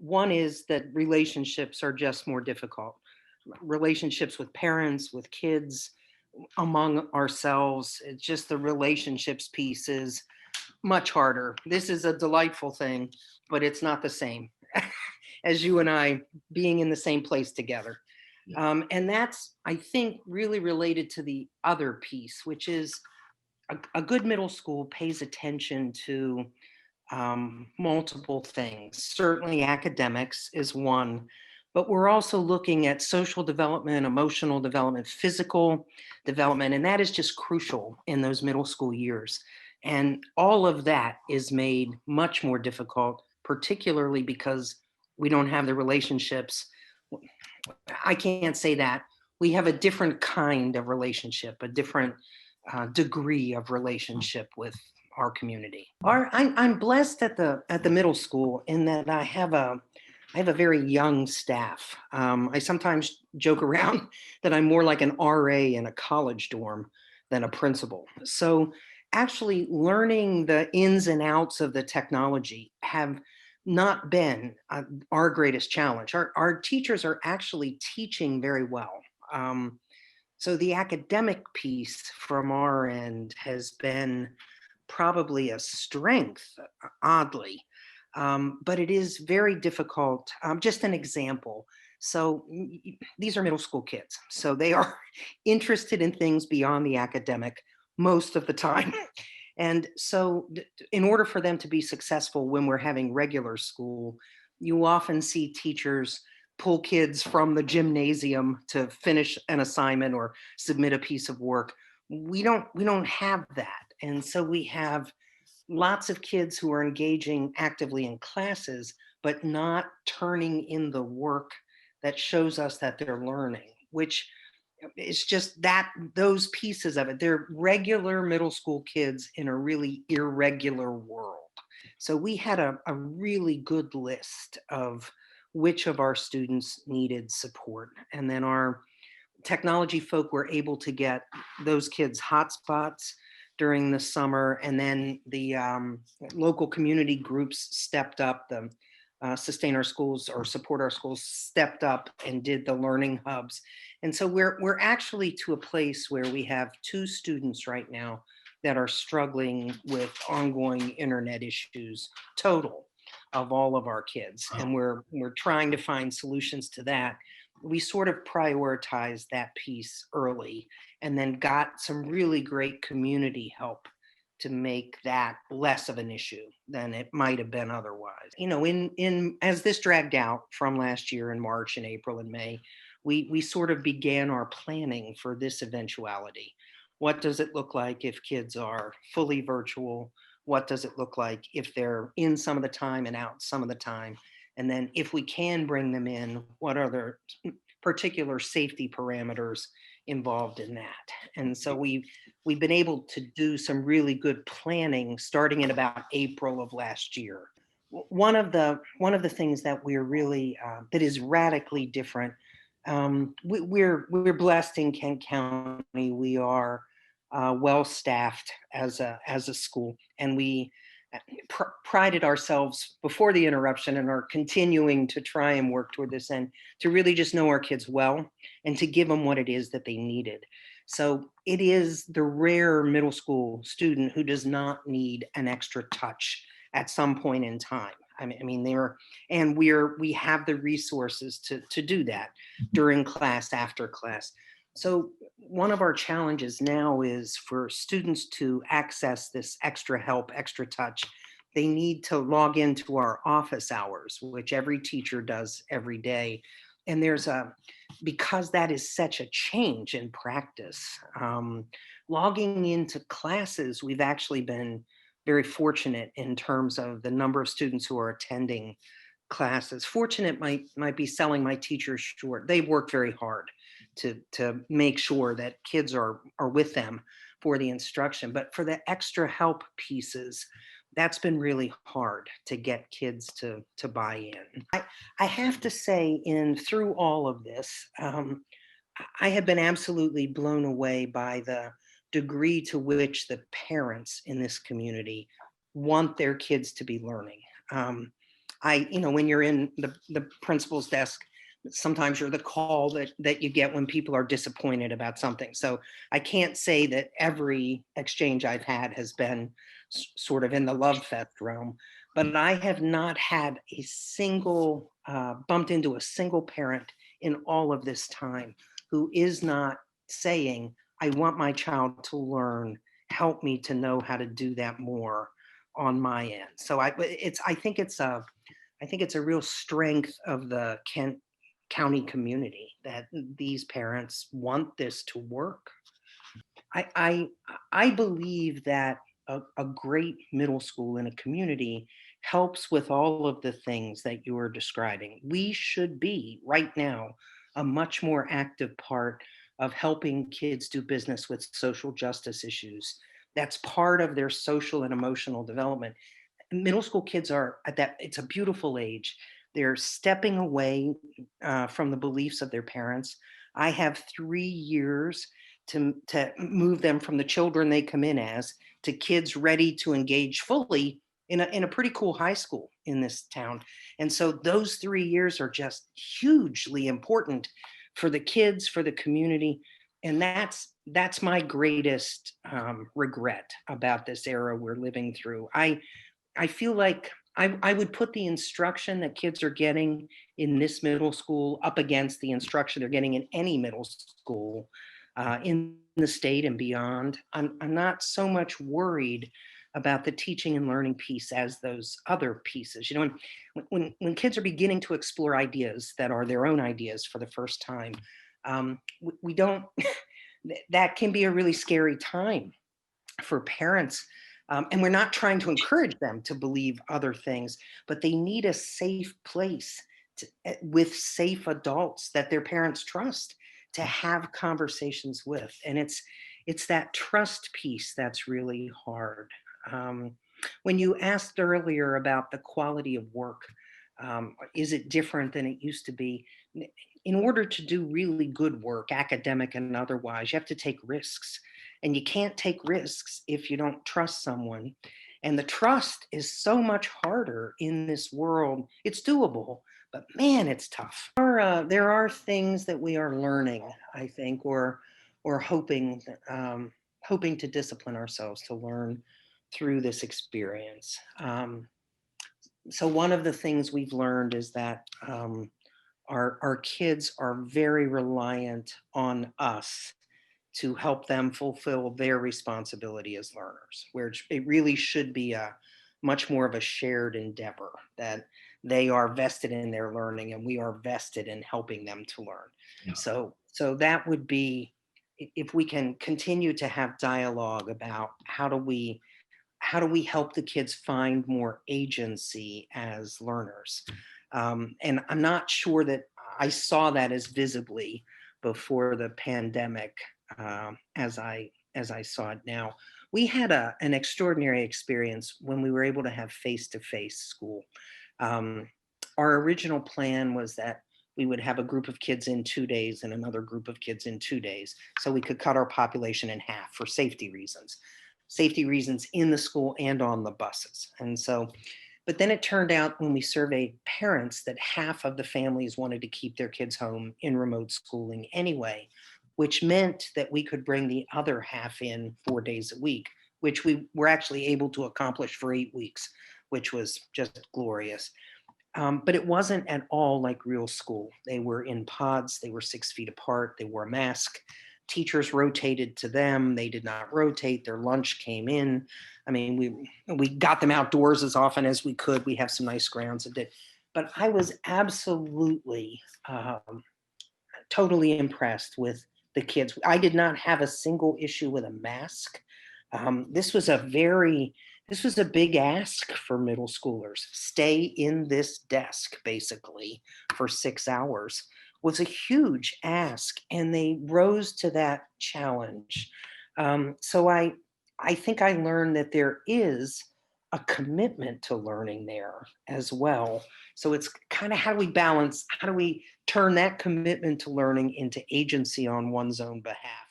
One is that relationships are just more difficult. Relationships with parents, with kids, among ourselves. It's just the relationships piece is much harder. This is a delightful thing, but it's not the same as you and I being in the same place together. Yeah. And that's, I think, really related to the other piece, which is a good middle school pays attention to multiple things. Certainly, academics is one, but we're also looking at social development, emotional development, physical development, and that is just crucial in those middle school years. And all of that is made much more difficult, particularly because we don't have the relationships. I can't say that. We have a different kind of relationship, a different degree of relationship with our community. I'm blessed at the middle school in that I have a very young staff. I sometimes joke around that I'm more like an RA in a college dorm than a principal. So actually learning the ins and outs of the technology have not been our greatest challenge. Our teachers are actually teaching very well. So the academic piece from our end has been probably a strength, oddly, but it is very difficult. Just an example. So these are middle school kids, so they are interested in things beyond the academic most of the time. And so, in order for them to be successful when we're having regular school, you often see teachers pull kids from the gymnasium to finish an assignment or submit a piece of work. We don't have that. And so we have lots of kids who are engaging actively in classes but not turning in the work that shows us that they're learning, which is just that those pieces of it. They're regular middle school kids in a really irregular world. So we had a really good list of which of our students needed support. And then our technology folk were able to get those kids hotspots during the summer. And then the local community groups stepped up. The Sustain Our Schools or Support Our Schools stepped up and did the learning hubs. And so we're actually to a place where we have two students right now that are struggling with ongoing internet issues total of all of our kids. Wow. And we're trying to find solutions to that. We sort of prioritized that piece early and then got some really great community help to make that less of an issue than it might have been otherwise. You know, in as this dragged out from last year in March and April and May, we sort of began our planning for this eventuality. What does it look like if kids are fully virtual? What does it look like if they're in some of the time and out some of the time? And then if we can bring them in, what are the particular safety parameters involved in that? And so we've been able to do some really good planning starting in about April of last year. One of the things that we're really that is radically different. We're blessed in Kent County. We are well staffed as a school, and we prided ourselves before the interruption and are continuing to try and work toward this end to really just know our kids well and to give them what it is that they needed. So it is the rare middle school student who does not need an extra touch at some point in time. I mean, we have the resources to do that Mhm. during class, after class. So one of our challenges now is for students to access this extra help, extra touch. They need to log into our office hours, which every teacher does every day. And because that is such a change in practice, logging into classes, we've actually been very fortunate in terms of the number of students who are attending classes. Fortunate might be selling my teachers short. They work very hard to make sure that kids are with them for the instruction. But for the extra help pieces, that's been really hard to get kids to buy in. I have to say, in through all of this, I have been absolutely blown away by the degree to which the parents in this community want their kids to be learning. when you're in the principal's desk, sometimes you're the call that you get when people are disappointed about something. So I can't say that every exchange I've had has been sort of in the love fest realm, but I have not had a single, bumped into a single parent in all of this time who is not saying, I want my child to learn, help me to know how to do that more on my end. So I think it's a real strength of the Kent County community that these parents want this to work. I I, I believe that a great middle school in a community helps with all of the things that you are describing. We should be right now a much more active part of helping kids do business with social justice issues. That's part of their social and emotional development. Middle school kids are at that, it's a beautiful age. They're stepping away from the beliefs of their parents. I have 3 years to move them from the children they come in as to kids ready to engage fully in a pretty cool high school in this town. And so those 3 years are just hugely important for the kids, for the community. And that's my greatest regret about this era we're living through. I feel like I would put the instruction that kids are getting in this middle school up against the instruction they're getting in any middle school in the state and beyond. I'm not so much worried about the teaching and learning piece as those other pieces. When kids are beginning to explore ideas that are their own ideas for the first time, we don't. That can be a really scary time for parents. And we're not trying to encourage them to believe other things, but they need a safe place with safe adults that their parents trust to have conversations with. And it's that trust piece that's really hard. Um, when you asked earlier about the quality of work, is it different than it used to be? In order to do really good work, academic and otherwise, you have to take risks. And you can't take risks if you don't trust someone. And the trust is so much harder in this world. It's doable, but man, it's tough. There are things that we are learning, I think, or hoping to discipline ourselves to learn through this experience. So one of the things we've learned is that our kids are very reliant on us to help them fulfill their responsibility as learners, where it really should be a much more of a shared endeavor that they are vested in their learning and we are vested in helping them to learn. Yeah. So that would be, if we can continue to have dialogue about how do we help the kids find more agency as learners. And I'm not sure that I saw that as visibly before the pandemic as I saw it now. We had an extraordinary experience when we were able to have face-to-face school. Um, our original plan was that we would have a group of kids in 2 days and another group of kids in 2 days, so we could cut our population in half for safety reasons in the school and on the buses. And so, but then it turned out when we surveyed parents that half of the families wanted to keep their kids home in remote schooling anyway, which meant that we could bring the other half in 4 days a week, which we were actually able to accomplish for 8 weeks, which was just glorious. But it wasn't at all like real school. They were in pods, they were 6 feet apart, they wore a mask. Teachers rotated to them, they did not rotate, their lunch came in. I mean, we got them outdoors as often as we could. We have some nice grounds that did. But I was absolutely totally impressed with the kids. I did not have a single issue with a mask. This was a big ask for middle schoolers. Stay in this desk basically for 6 hours was a huge ask, and they rose to that challenge. So I think I learned that there is a commitment to learning there as well. So it's kind of how do we turn that commitment to learning into agency on one's own behalf?